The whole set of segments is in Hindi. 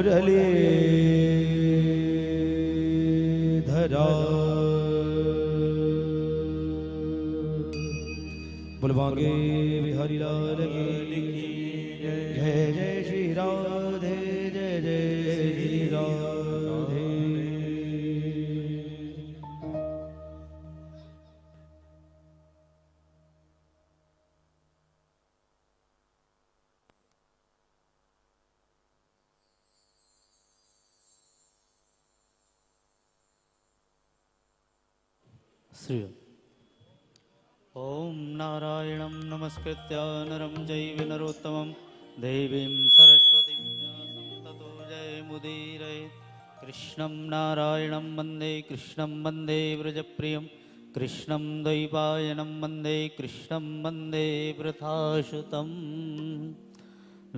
मुरलीधरा बुलवांगे बिहारी लाल की जय जय श्री राधे जय जय श्री राधे। श्री ओम नारायणं नमस्कृत्य नरं चैव नरोत्तमं देवीं सरस्वतीं व्यासं ततो जयमुदीरयेत्। कृष्णं नारायणं वन्दे कृष्णं वन्दे व्रजप्रियं कृष्णं द्वैपायनं वन्दे कृष्णं वन्दे वृथासुतं।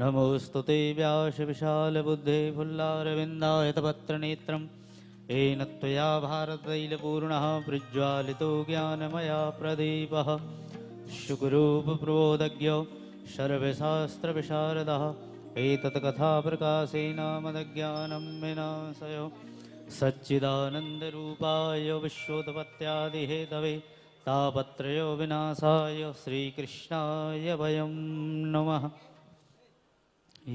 नमोऽस्तु ते व्यास विशालबुद्धे फुल्लारविन्दायतपत्रनेत्रं येन त्वया भारततैलपूर्णः प्रज्वालितो ज्ञानमया प्रदीपः। शुकरूपप्रबोधज्ञो सर्वशास्त्रविशारदः एतत्कथाप्रकाशेन मदज्ञानं विनाशयो। सच्चिदानन्दरूपाय विश्वोत्पत्त्यादिहेतवे तापत्रयो विनाशाय श्रीकृष्णाय वयं नमः।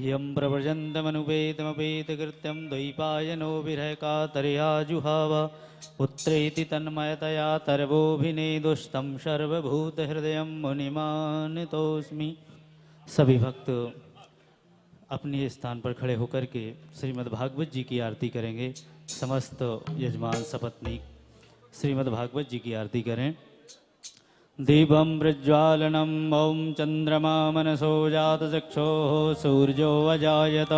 यं प्रव्रजन्तमनुपेतमपेतकृत्यं द्वैपायनो विरहकातर्याजुहाव पुत्रेति तन्मयतया तर्वोऽभिनेदुष्टं सर्वभूतहृदयं मुनिमानितोऽस्मि। सभी भक्त अपने स्थान पर खड़े होकर के श्रीमद् भागवत जी की आरती करेंगे। समस्त यजमान सपत्नीक श्रीमद् भागवत जी की आरती करें। दीपं प्रज्वालनं ॐ चन्द्रमा मनसो जातचक्षोः सूर्यो अजायत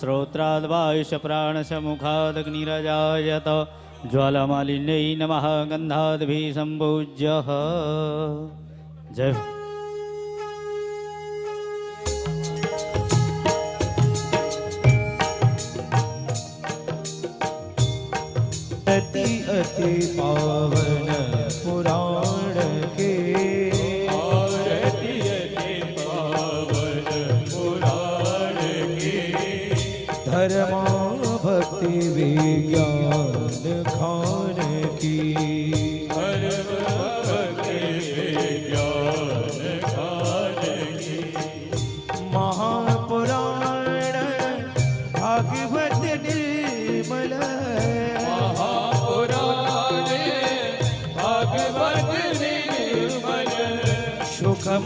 श्रोत्राद्वायुष प्राणश मुखादग्निरजायत ज्वालामालिन्यै नमः गन्धाद्भिः सम्पूज्यः। जय हो। अति अति पावन पुराण के अति अति पावन पुराण के धर्मा भक्ति विज्ञान खान की धर्म भक्ति विज्ञान खान की महापुराण भागवत निर्मल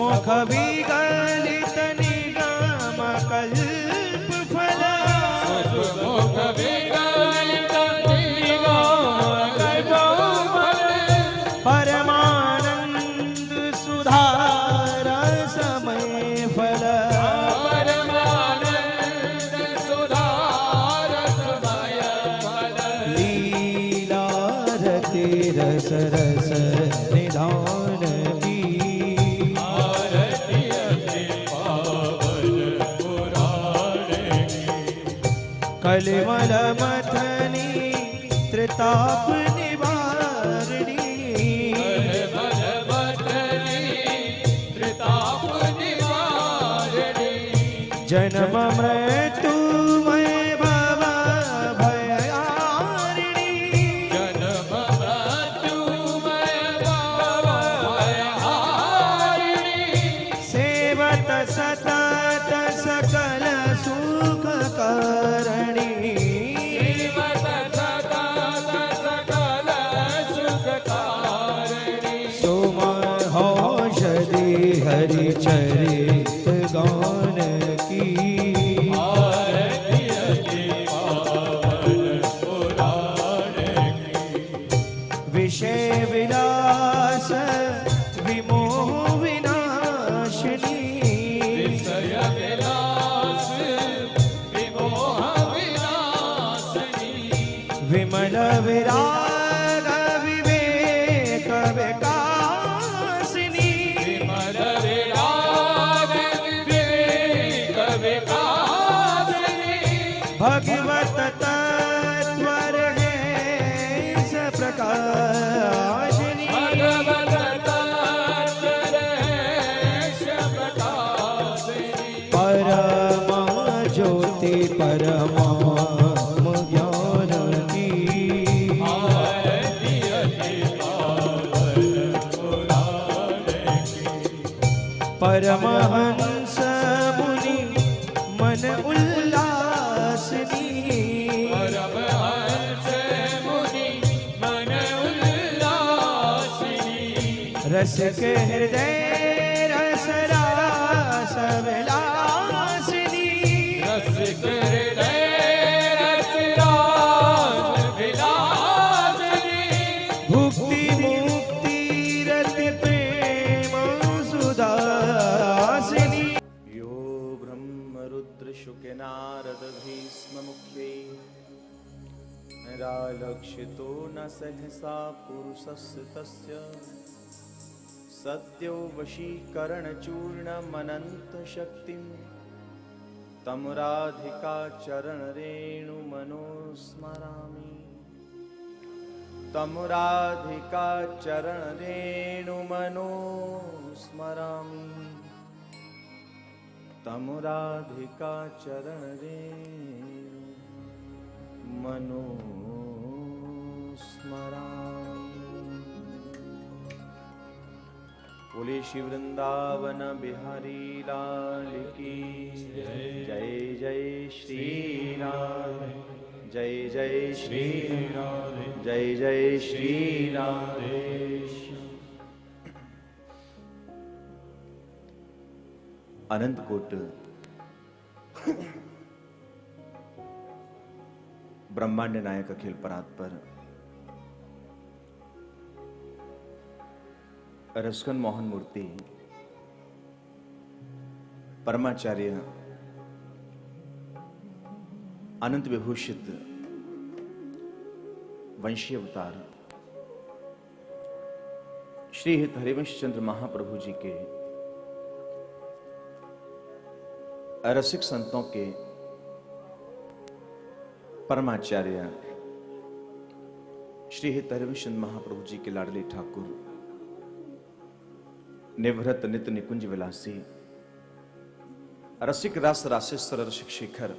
मुख विगलित निगम कल्प फल मुख विगलित निगम कल्प फल परमानंद सुधार समय फल परमानंद सुधार समय फल लीला रति रस रस निधान की कलिमल मथनी त्रिताप निवारणी कलिमल मथनी त्रिताप निवारणी जन्म मृत्युमय भव भयारिणी जन्म मृत्युमय भव भयारिणी सेवत सतत सकल सुख करणी हरि चरित गान की विषय विलास विमोह विनाशिनी विषय विलास विमोह विनाशिनी विमल विराग विवेक विकासिनी विमल विराग विवेक विकासिनी भगवत तत्वर है प्रकाशिनी भगवत तत्वर है प्रकाशिनी परमा ज्योति परमा परमहंस मुनि मन उल्लासनी परमहंस मुनि मन उल्लासिनी रस के हृदय रस रास विलासिनी रस हृदय रस रास विलासिनी भुक्ति मुक्ति रति प्रेम सुदासिनी यो ब्रह्मरुद्र शुके नारद भीष्म मुख्ये निरालक्षितो न सहसा पुरुषस्य तस्य सद्यो वशीकरणचूर्णमनन्त शक्तिं तं राधिका चरणरेणुमनोस्मरामि तं राधिका चरणरेणुमनोस्मरामि तं राधिका चरणरेणुमनोस्मरामि। बोले श्री वृंदावन बिहारी लाल की जय जय श्री राधे जय जय श्री राधे जय जय श्री राधे। अनंत कोट ब्रह्मांड नायक अखिल परात्पर रसकन मोहन मूर्ति परमाचार्य अनंत विभूषित वंशी अवतार श्री हित हरिवंश चंद्र महाप्रभु जी के रसिक संतों के परमाचार्य श्री हित हरिवंश चंद्र महाप्रभु जी के लाडले ठाकुर निवृत नित्य निकुंज विलासी रसिक रास रासेश्वर रसिक शिखर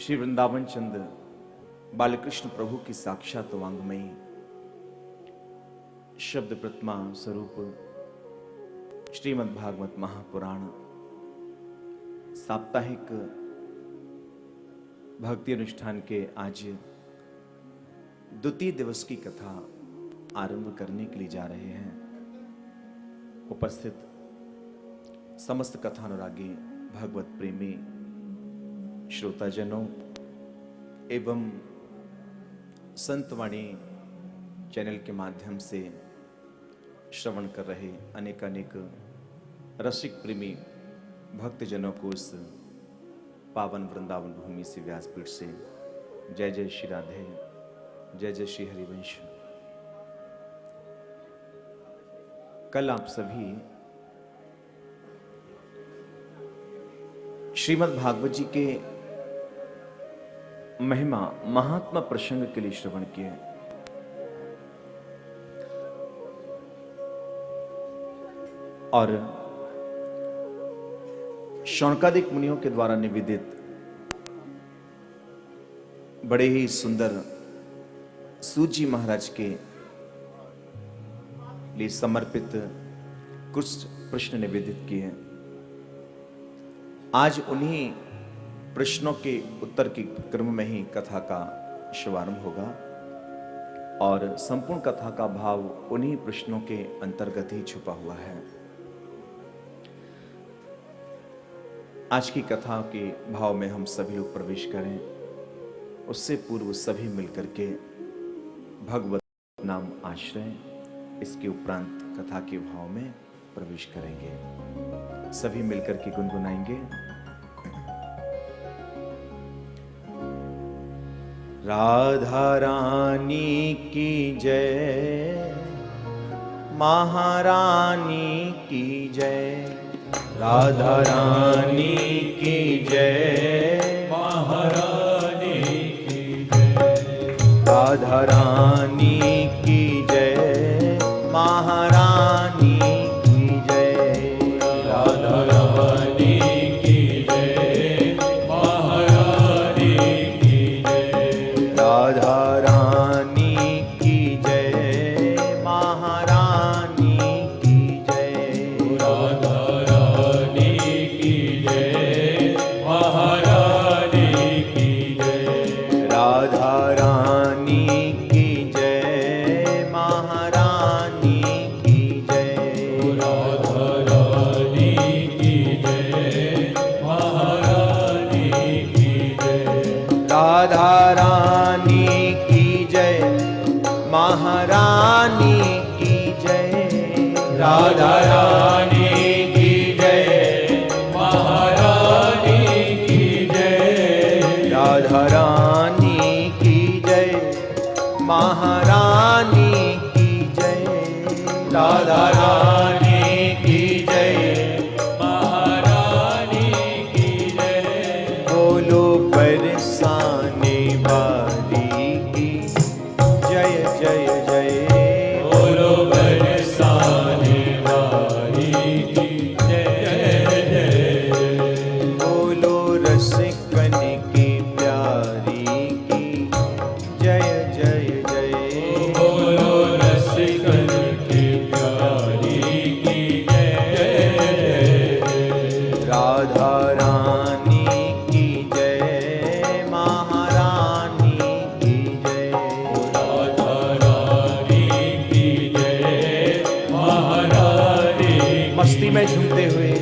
श्री वृंदावन चंद बालकृष्ण प्रभु की साक्षात वांग्मयी शब्द प्रतिमा स्वरूप श्रीमद् भागवत महापुराण साप्ताहिक भक्ति अनुष्ठान के आज द्वितीय दिवस की कथा आरंभ करने के लिए जा रहे हैं। उपस्थित समस्त कथानुरागी भगवत प्रेमी श्रोताजनों एवं संतवाणी चैनल के माध्यम से श्रवण कर रहे अनेक रसिक प्रेमी भक्तजनों को इस पावन वृंदावन भूमि से व्यासपीठ से जय जय श्री राधे जय जय श्री हरिवंश। कल आप सभी श्रीमद् भागवत जी के महिमा महात्मा प्रसंग के लिए श्रवण किए। और शौनकादिक मुनियों के द्वारा निवेदित बड़े ही सुंदर सूजी महाराज के लिए समर्पित कुछ प्रश्न निवेदित किए। आज उन्हीं प्रश्नों के उत्तर के क्रम में ही कथा का शुभारंभ होगा और संपूर्ण कथा का भाव उन्हीं प्रश्नों के अंतर्गत ही छुपा हुआ है। आज की कथा के भाव में हम सभी लोग प्रवेश करें, उससे पूर्व सभी मिलकर के भगवत नाम आश्रय इसके उपरांत कथा के भाव में प्रवेश करेंगे। सभी मिलकर के गुनगुनाएंगे। राधा रानी की जय, महारानी की जय, राधा रानी की जय, महारानी की जय, राधा रानी की जय, महारानी की जय, राधा रानी की जय, महारानी की जय, राधा रानी की जय, महारानी की जय, महारानी की जय, राधा रानी की जय, महारानी की जय, राधा रानी की जय, महारानी की जय, राधा रानी की जय, महारानी की जय, बोलो बरसाने वाली की जय जय जय, बोलो बरसाने वाली की जय जय, बोलो रसिकन की प्यारी की जय जय जय, बोलो रसिकन की प्यारी की जय जय, राधा रानी की जय, महारानी की जय, राधा रानी की जय, महारानी मस्ती में झूमते हुए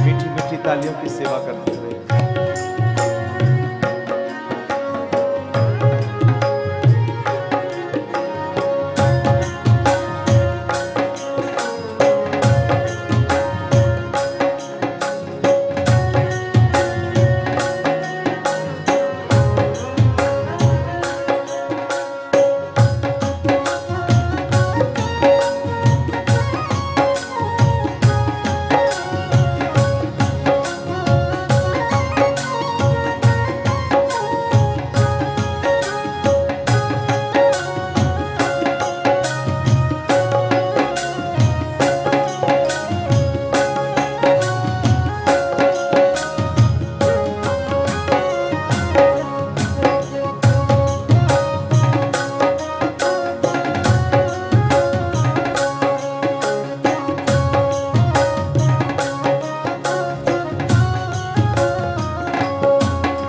मीठी मीठी तालियों की सेवा करते हुए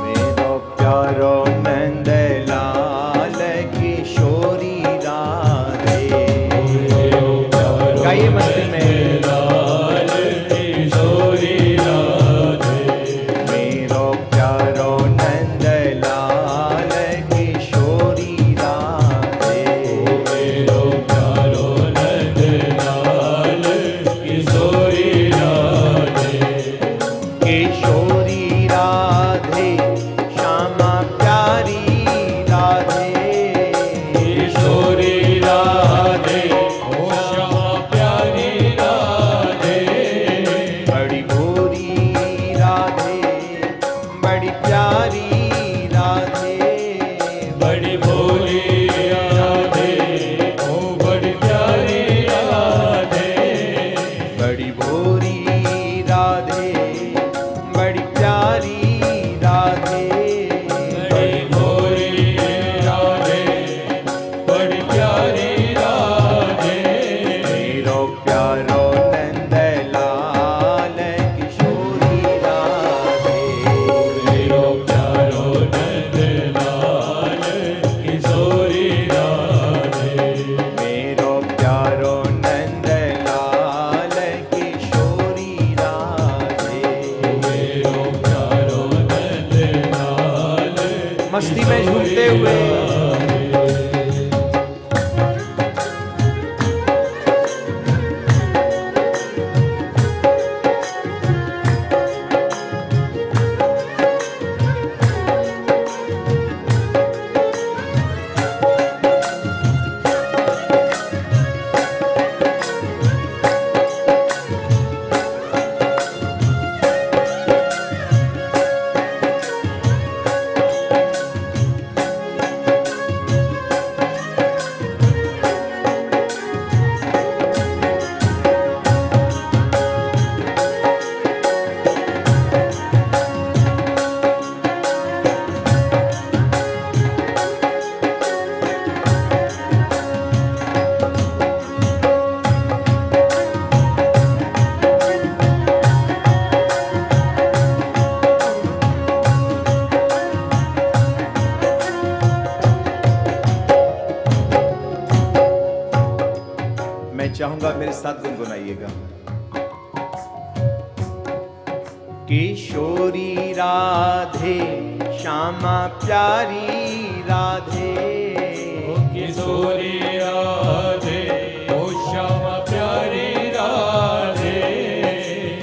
मेरो प्यारो नंदलाल किशोरी राधे, गाइए मस्ती में, लाल किशोरी राधे, मेरो प्यारो नंदलाल किशोरी राधे, मेरो प्यारो नंद लाल किशोरी राधे, किशोरी राधे, श्यामा प्यारी राधे, किशोरी राधे, ओ श्यामा प्यारी राधे, बड़ी भोरी राधे, बड़ी प्यारी राधे, बड़ी भोली राधे, ओ बड़ी प्यारी राधे, बड़ी भोरी राधे, बड़ी प्यारी राधे, बड़ी भोली राधे, बड़ी प्यारी राधे, मेरो प्यारो नंदलाल किशोरी राधे, मेरो प्यारो नंद लाल किशोरी राधे, मेरो प्यारो नंदलाल किशोरी राधे, मेरो प्यारो नंद लाल मस्ती में झूमते हुए चाहूंगा मेरे साथ गुनगुनाइएगा। किशोरी राधे श्यामा प्यारी राधे किशोरी राधे ओ श्यामा प्यारी राधे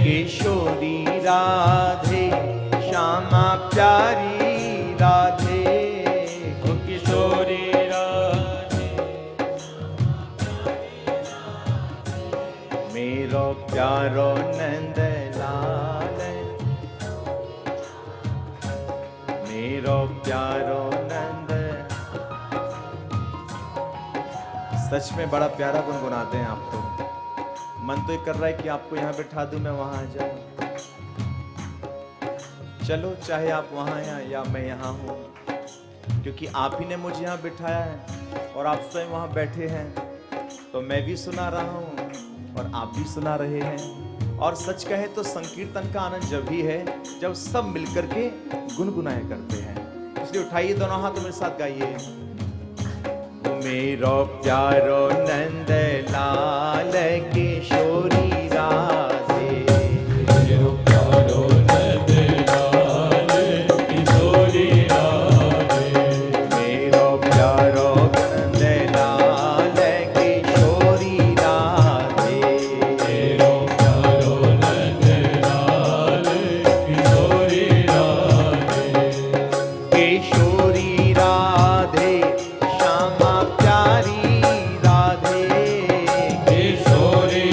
किशोरी राधे श्यामा प्यारी राधे ओ किशोरी राधे मेरो प्यारो नंद लाल मेरो प्यारो नंद। सच में बड़ा प्यारा गुनगुनाते हैं आप तो। मन तो ये कर रहा है कि आपको यहाँ बिठा दूं, मैं वहां आ जाऊं। चलो चाहे आप वहां हैं या मैं यहाँ हूँ, क्योंकि आप ही ने मुझे यहाँ बिठाया है और आप स्वयं वहां बैठे हैं, तो मैं भी सुना रहा हूँ और आप भी सुना रहे हैं। और सच कहे तो संकीर्तन का आनंद जब भी है जब सब मिलकर के गुनगुनाया करते हैं। इसलिए उठाइए दोनों हाथ मेरे साथ गाइए। मेरो प्यारो नंद लाल किशोरी राधे मेरो प्यारो नंद लाल किशोरी राधे मेरो प्यारो नंद लाल किशोरी राधे मेरो प्यारो नंद लाल किशोरी राधे किशोरी राधे श्यामा प्यारी राधे किशोरी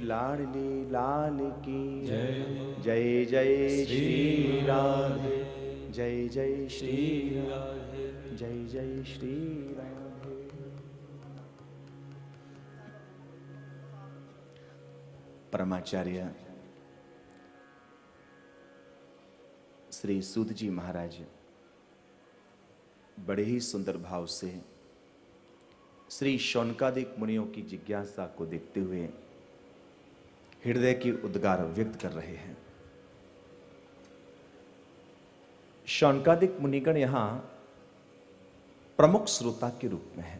लाडली लाल की जय जय श्री राधे जय जय श्री राधे जय जय श्री राधे। परमाचार्य श्री सूत जी महाराज बड़े ही सुंदर भाव से श्री शौनकादिक मुनियों की जिज्ञासा को देखते हुए हृदय की उद्गार व्यक्त कर रहे हैं। शौनकादिक मुनिगण यहां प्रमुख श्रोता के रूप में है।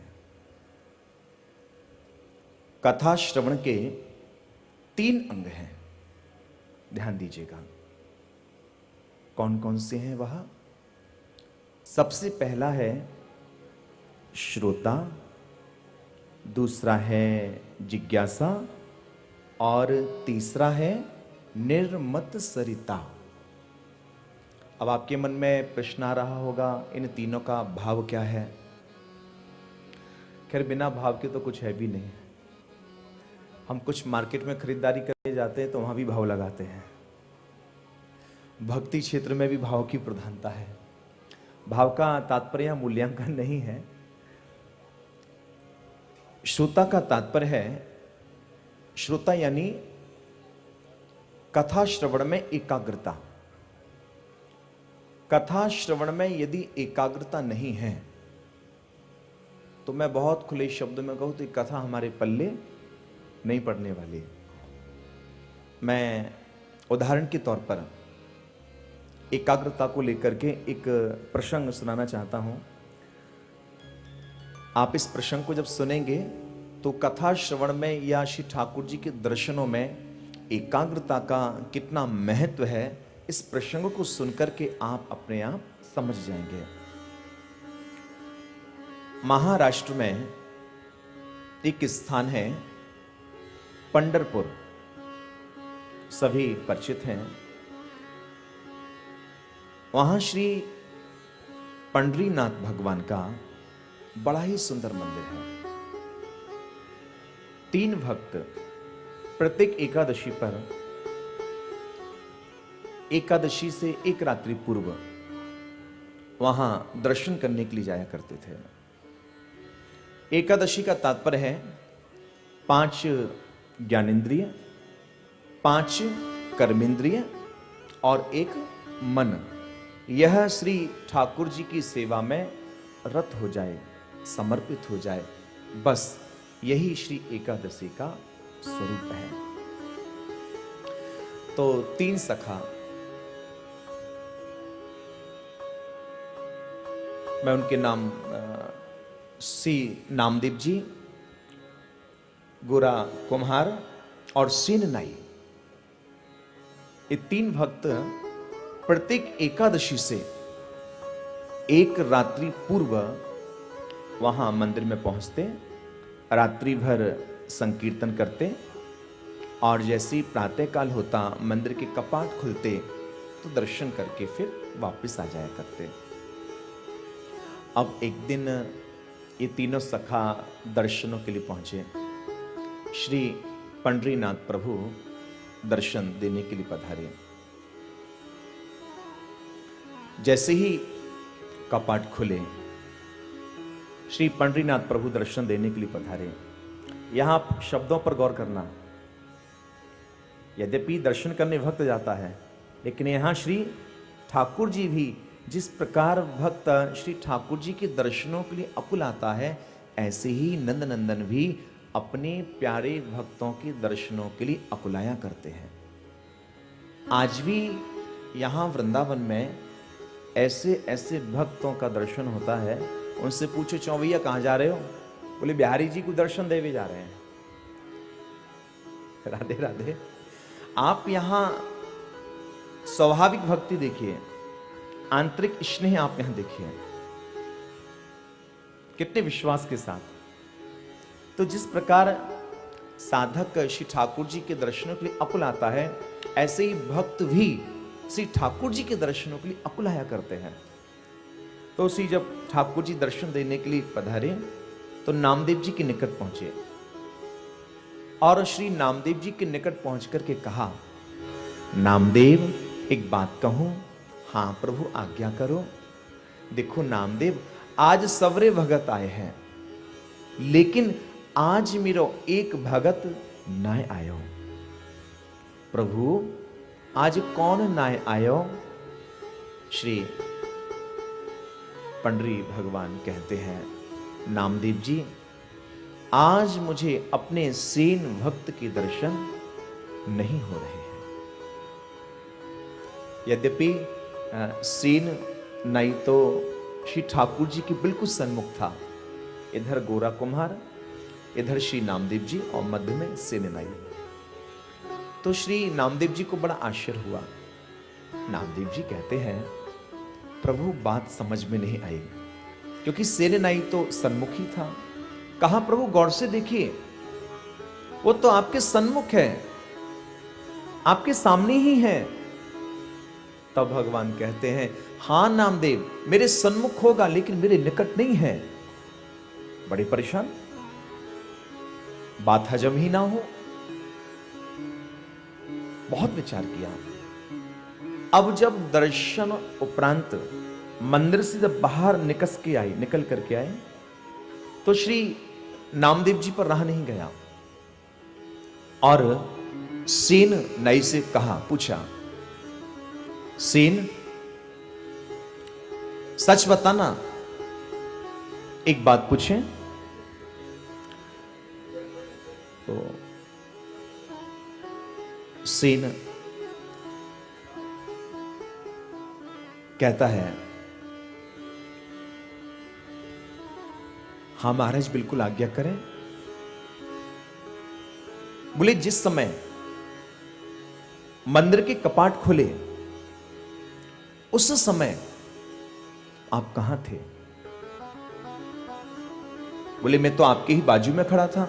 कथा श्रवण के 3 अंग हैं, ध्यान दीजिएगा। कौन कौन से हैं वह? सबसे पहला है श्रोता, दूसरा है जिज्ञासा और तीसरा है निर्मत सरिता। अब आपके मन में प्रश्न आ रहा होगा, इन तीनों का भाव क्या है? खैर बिना भाव के तो कुछ है भी नहीं। हम कुछ मार्केट में खरीदारी करने जाते हैं तो वहां भी भाव लगाते हैं। भक्ति क्षेत्र में भी भाव की प्रधानता है। भाव का तात्पर्य मूल्यांकन नहीं है। श्रोता का तात्पर्य है, श्रोता यानी कथा श्रवण में एकाग्रता। कथा श्रवण में यदि एकाग्रता नहीं है तो मैं बहुत खुले शब्द में कहूं तो कथा हमारे पल्ले नहीं पड़ने वाली। मैं उदाहरण के तौर पर एकाग्रता को लेकर के एक प्रसंग सुनाना चाहता हूं। आप इस प्रसंग को जब सुनेंगे तो कथा श्रवण में या श्री ठाकुर जी के दर्शनों में एकाग्रता का कितना महत्व है, इस प्रसंग को सुनकर के आप अपने आप समझ जाएंगे। महाराष्ट्र में एक स्थान है पंढरपुर, सभी परिचित हैं। वहां श्री पंढरीनाथ भगवान का बड़ा ही सुंदर मंदिर है। 3 भक्त प्रत्येक एकादशी पर, एकादशी से एक रात्रि पूर्व वहां दर्शन करने के लिए जाया करते थे। एकादशी का तात्पर्य है 5 ज्ञानेंद्रिय, 5 कर्मेंद्रिय और 1 मन। यह श्री ठाकुर जी की सेवा में रत हो जाए, समर्पित हो जाए, बस यही श्री एकादशी का स्वरूप है। तो 3 सखा, मैं उनके नाम सी नामदेव जी, गोरा कुम्हार और सीन नाई, ये 3 भक्त प्रत्येक एकादशी से एक रात्रि पूर्व वहां मंदिर में पहुंचते, रात्रि भर संकीर्तन करते और जैसे ही प्रातःकाल होता मंदिर के कपाट खुलते तो दर्शन करके फिर वापस आ जाया करते। अब एक दिन ये तीनों सखा दर्शनों के लिए पहुंचे। श्री पंढरीनाथ प्रभु दर्शन देने के लिए पधारे। जैसे ही कपाट खुले, श्री पंढरीनाथ प्रभु दर्शन देने के लिए पधारे। यहां आप शब्दों पर गौर करना। यद्यपि दर्शन करने भक्त जाता है, लेकिन यहां श्री ठाकुर जी भी जिस प्रकार भक्त श्री ठाकुर जी के दर्शनों के लिए अकुल आता है, ऐसे ही नंदनंदन भी अपने प्यारे भक्तों के दर्शनों के लिए अकुलाया करते हैं। आज भी यहां वृंदावन में ऐसे ऐसे भक्तों का दर्शन होता है। उनसे पूछो, चौवैया कहां जा रहे हो? बोले बिहारी जी को दर्शन देवे जा रहे हैं। राधे राधे। आप यहां स्वाभाविक भक्ति देखिए, आंतरिक स्नेह आप यहां देखिए, कितने विश्वास के साथ। तो जिस प्रकार साधक श्री ठाकुर जी के दर्शनों के लिए अकुल आता है, ऐसे ही भक्त भी श्री ठाकुर जी के दर्शनों के लिए अकुलाया करते हैं। तो श्री जब ठाकुर जी दर्शन देने के लिए पधारे तो नामदेव जी के निकट पहुंचे और श्री नामदेव जी के निकट पहुंच करके कहा, नामदेव एक बात कहूं? हां प्रभु आज्ञा करो। देखो नामदेव, आज सवरे भगत आए हैं, लेकिन आज मेरो एक भगत नाय आयो। प्रभु आज कौन नाय आयो? श्री पंडरी भगवान कहते हैं, नामदेव जी आज मुझे अपने सेन भक्त के दर्शन नहीं हो रहे हैं। यद्यपि सेन नाई तो श्री ठाकुर जी के बिल्कुल सन्मुख था, इधर गोरा कुम्हार, इधर श्री नामदेव जी और मध्य में सेन नाई। तो श्री नामदेव जी को बड़ा आश्चर्य हुआ। नामदेव जी कहते हैं, प्रभु बात समझ में नहीं आई, क्योंकि सेन नाई तो सन्मुख ही था। कहा प्रभु गौर से देखिए, वो तो आपके सन्मुख है, आपके सामने ही है। तब भगवान कहते हैं, हां नामदेव मेरे सन्मुख होगा, लेकिन मेरे निकट नहीं है। बड़े परेशान, बात हजम ही ना हो। बहुत विचार किया। अब जब दर्शन उपरांत मंदिर से जब बाहर निकल करके आए, तो श्री नामदेव जी पर रहा नहीं गया और सेन नाई से कहा, पूछा, सेन सच बताना, एक बात पूछें? तो सेन कहता है, हाँ महाराज बिल्कुल आज्ञा करें। बोले जिस समय मंदिर के कपाट खुले उस समय आप कहां थे? बोले मैं तो आपके ही बाजू में खड़ा था,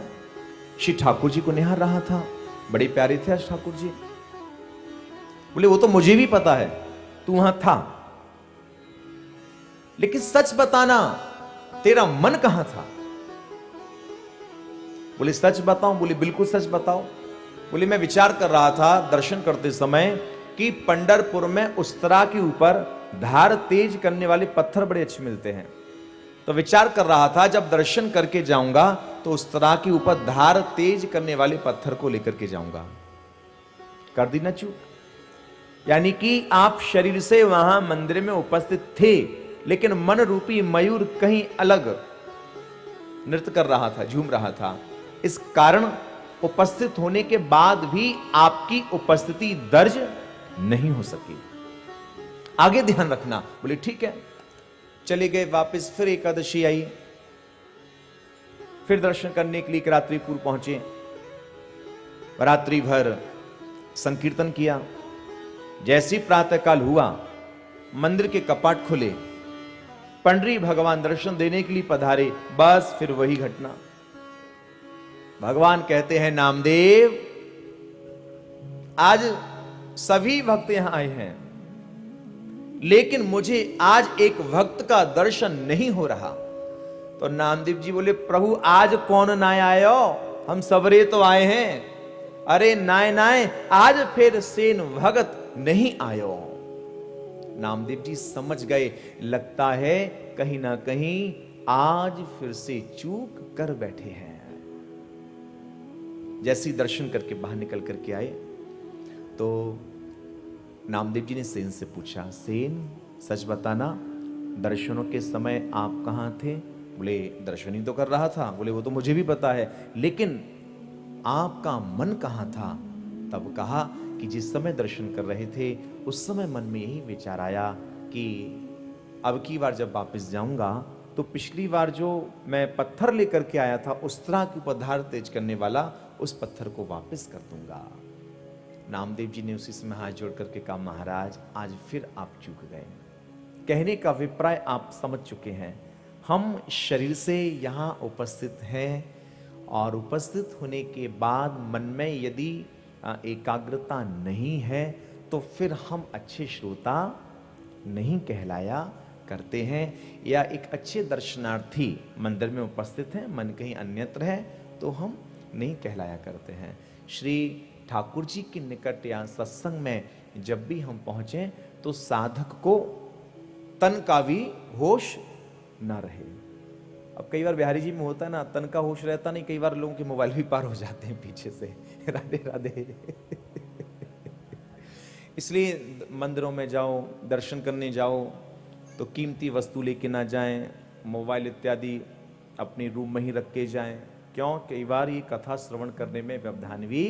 श्री ठाकुर जी को निहार रहा था, बड़े प्यारे थे आज ठाकुर जी। बोले वो तो मुझे भी पता है तू वहां था, लेकिन सच बताना तेरा मन कहां था? बोले सच बताऊं? बोले बिल्कुल सच बताओ। बोले मैं विचार कर रहा था दर्शन करते समय कि पंढरपुर में उस्तरा के ऊपर धार तेज करने वाले पत्थर बड़े अच्छे मिलते हैं, तो विचार कर रहा था जब दर्शन करके जाऊंगा तो उस्तरा के ऊपर धार तेज करने वाले पत्थर को लेकर के जाऊंगा। कर दी ना चूक? यानी कि आप शरीर से वहां मंदिर में उपस्थित थे, लेकिन मन रूपी मयूर कहीं अलग नृत्य कर रहा था, झूम रहा था। इस कारण उपस्थित होने के बाद भी आपकी उपस्थिति दर्ज नहीं हो सकी। आगे ध्यान रखना। बोले ठीक है। चले गए वापस, फिर एकादशी आई, फिर दर्शन करने के लिए रात्रिपुर पहुंचे, रात्रि भर संकीर्तन किया। जैसी प्रातःकाल हुआ, मंदिर के कपाट खुले, पंडरी भगवान दर्शन देने के लिए पधारे, बस फिर वही घटना। भगवान कहते हैं, नामदेव आज सभी भक्त यहां आए हैं, लेकिन मुझे आज एक भक्त का दर्शन नहीं हो रहा। तो नामदेव जी बोले, प्रभु आज कौन नाय आयो? हम सबरे तो आए हैं। अरे नाय नाय, आज फिर सेन भगत नहीं आयो। नामदेव जी समझ गए, लगता है कहीं ना कहीं आज फिर से चूक कर बैठे हैं। जैसे ही दर्शन करके बाहर निकल करके आए तो नामदेव जी ने सेन से पूछा, सेन सच बताना, दर्शनों के समय आप कहां थे? बोले दर्शन ही तो कर रहा था। बोले वो तो मुझे भी पता है, लेकिन आपका मन कहां था? तब कहा कि जिस समय दर्शन कर रहे थे उस समय मन में यही विचार आया कि अब की बार जब वापस जाऊंगा तो पिछली बार जो मैं पत्थर लेकर के आया था उस तरह के ऊपर धार तेज करने वाला, उस पत्थर को वापस कर दूंगा। नामदेव जी ने उसी समय हाथ जोड़ करके कहा, महाराज आज फिर आप चूक गए। कहने का अभिप्राय आप समझ चुके हैं। हम शरीर से यहाँ उपस्थित हैं और उपस्थित होने के बाद मन में यदि एकाग्रता नहीं है तो फिर हम अच्छे श्रोता नहीं कहलाया करते हैं, या एक अच्छे दर्शनार्थी मंदिर में उपस्थित हैं, मन कहीं अन्यत्र है तो हम नहीं कहलाया करते हैं। श्री ठाकुर जी के निकट या सत्संग में जब भी हम पहुंचे तो साधक को तन का भी होश ना रहे। अब कई बार बिहारी जी में होता है ना, तन का होश रहता नहीं, कई बार लोगों के मोबाइल भी पार हो जाते हैं पीछे से। राधे राधे। इसलिए मंदिरों में जाओ, दर्शन करने जाओ तो कीमती वस्तु लेके ना जाएं, मोबाइल इत्यादि अपनी रूम में ही रख के जाएं। क्यों? कई बार ये कथा श्रवण करने में व्यवधान भी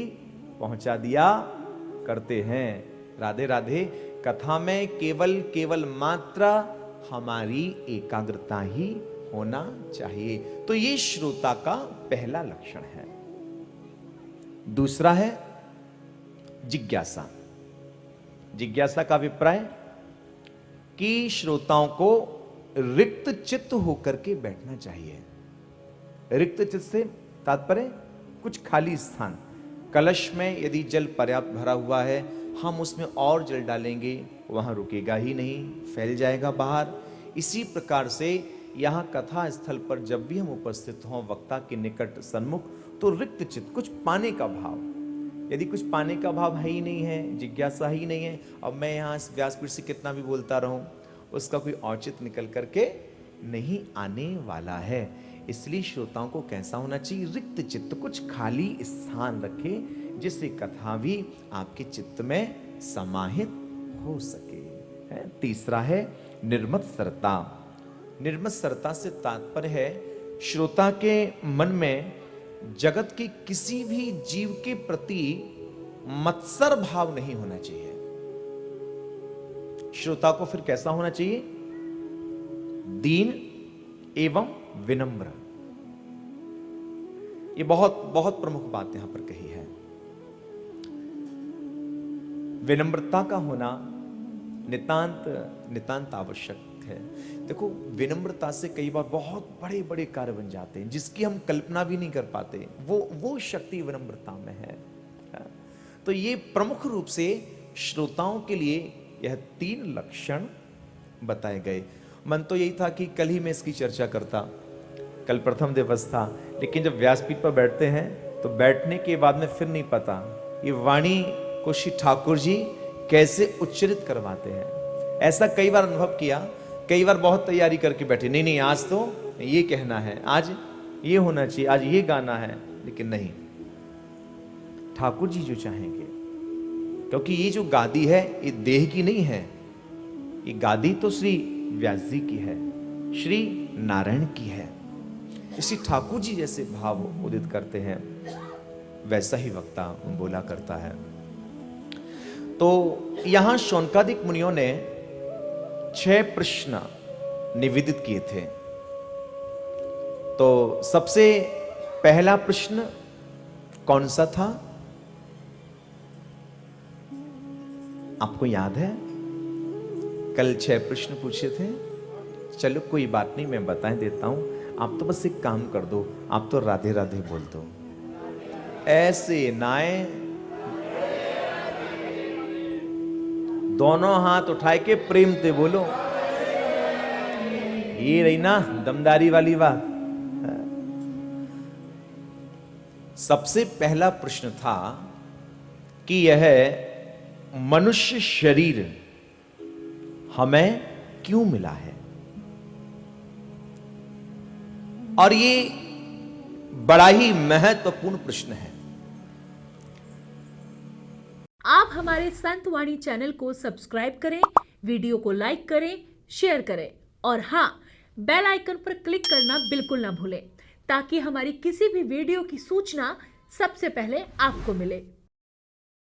पहुंचा दिया करते हैं। राधे राधे। कथा में केवल मात्रा हमारी एकाग्रता ही होना चाहिए। तो ये श्रोता का पहला लक्षण है। दूसरा है जिज्ञासा। जिज्ञासा का अभिप्राय कि श्रोताओं को रिक्त चित्त होकर के बैठना चाहिए। रिक्त चित्त से तात्पर्य कुछ खाली स्थान। कलश में यदि जल पर्याप्त भरा हुआ है, हम उसमें और जल डालेंगे, वहां रुकेगा ही नहीं, फैल जाएगा बाहर। इसी प्रकार से यहां कथा स्थल पर जब भी हम उपस्थित हों वक्ता के निकट सन्मुख, तो रिक्त चित्त, कुछ पाने का भाव। यदि कुछ पाने का भाव है ही नहीं है, जिज्ञासा ही नहीं है, अब मैं यहाँ इस व्यासपीठ से कितना भी बोलता रहूं, उसका कोई औचित्य निकल करके नहीं आने वाला है। इसलिए श्रोताओं को कैसा होना चाहिए? रिक्त चित्त, कुछ खाली स्थान रखे जिससे कथा भी आपके चित्त में समाहित हो सके। तीसरा है निर्मत्सरता। निर्मत्सरता से तात्पर्य है श्रोता के मन में जगत के किसी भी जीव के प्रति मत्सर भाव नहीं होना चाहिए। श्रोता को फिर कैसा होना चाहिए? दीन एवं विनम्र। ये बहुत प्रमुख बात यहां पर कही है। विनम्रता का होना नितांत आवश्यक है। देखो, विनम्रता से कई बार बहुत बड़े बड़े कार्य बन जाते हैं जिसकी हम कल्पना भी नहीं कर पाते। वो शक्ति विनम्रता में है। तो ये प्रमुख रूप से श्रोताओं के लिए यह 3 लक्षण बताए गए। मन तो यही था कि कल ही मैं इसकी चर्चा करता, कल प्रथम दिवस था, लेकिन जब व्यासपीठ पर बैठते हैं तो बैठने के बाद में फिर नहीं पता ये वाणी को श्री ठाकुर जी कैसे उच्चरित करवाते हैं। ऐसा कई बार अनुभव किया, कई बार बहुत तैयारी करके बैठे, नहीं आज तो ये कहना है, आज ये होना चाहिए, आज ये गाना है, लेकिन नहीं, ठाकुर जी जो चाहेंगे। क्योंकि ये जो गादी है ये देह की नहीं है, ये गादी तो श्री व्यास जी की है, श्री नारायण की है। इसी ठाकुर जी जैसे भाव उदित करते हैं, वैसा ही वक्ता बोला करता है। तो यहां शौनकादिक मुनियों ने 6 प्रश्न निवेदित किए थे। तो सबसे पहला प्रश्न कौन सा था? आपको याद है? कल 6 प्रश्न पूछे थे। चलो कोई बात नहीं, मैं बता देता हूं। आप तो बस एक काम कर दो, आप तो राधे राधे बोल दो। ऐसे नाए, दोनों हाथ उठाए के प्रेम से बोलो। ये रही ना दमदारी वाली बात। सबसे पहला प्रश्न था कि यह मनुष्य शरीर हमें क्यों मिला है? और ये बड़ा ही महत्वपूर्ण प्रश्न है। आप हमारे संत वाणी चैनल को सब्सक्राइब करें, वीडियो को लाइक करें, शेयर करें और हाँ, बेल आइकन पर क्लिक करना बिल्कुल ना भूलें ताकि हमारी किसी भी वीडियो की सूचना सबसे पहले आपको मिले।